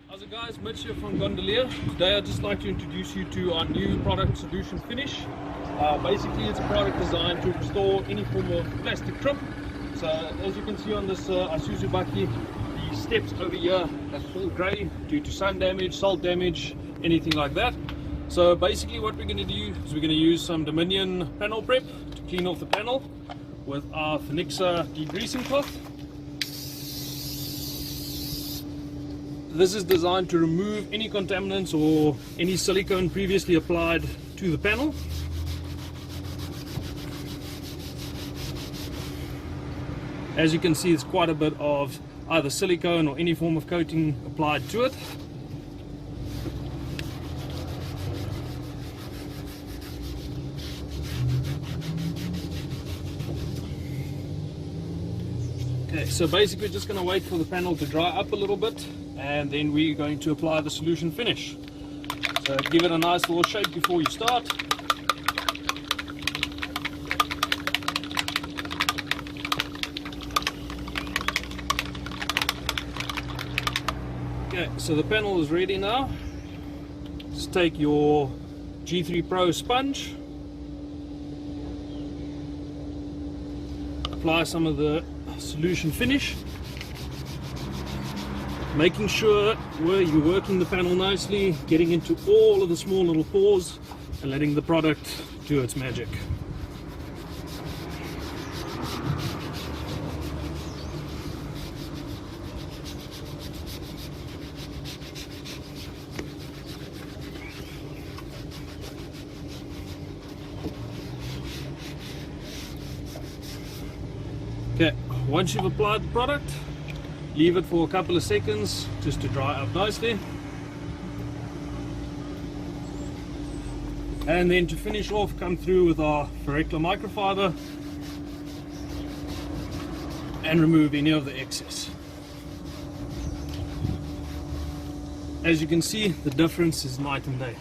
How's it guys, Mitch here from Gondolier. Today I'd just like to introduce you to our new product solution finish. Basically it's a product designed to restore any form of plastic trim. So as you can see on this Isuzu Bakkie, the steps over here have full grey due to sun damage, salt damage, anything like that. So basically what we're going to do is we're going to use some Dominion panel prep to clean off the panel with our Finixa degreasing cloth. This is designed to remove any contaminants or any silicone previously applied to the panel. As you can see, there's quite a bit of either silicone or any form of coating applied to it. Okay, so basically we're just going to wait for the panel to dry up a little bit, and then we're going to apply the solution finish. So give it a nice little shake before you start. Okay, so the panel is ready now. Just take your G3 Pro sponge, apply some of the solution finish, making sure where you're working the panel nicely, getting into all of the small little pores and letting the product do its magic. Okay, once you've applied the product, leave it for a couple of seconds just to dry up nicely. And then to finish off, come through with our Footboard microfiber and remove any of the excess. As you can see, the difference is night and day.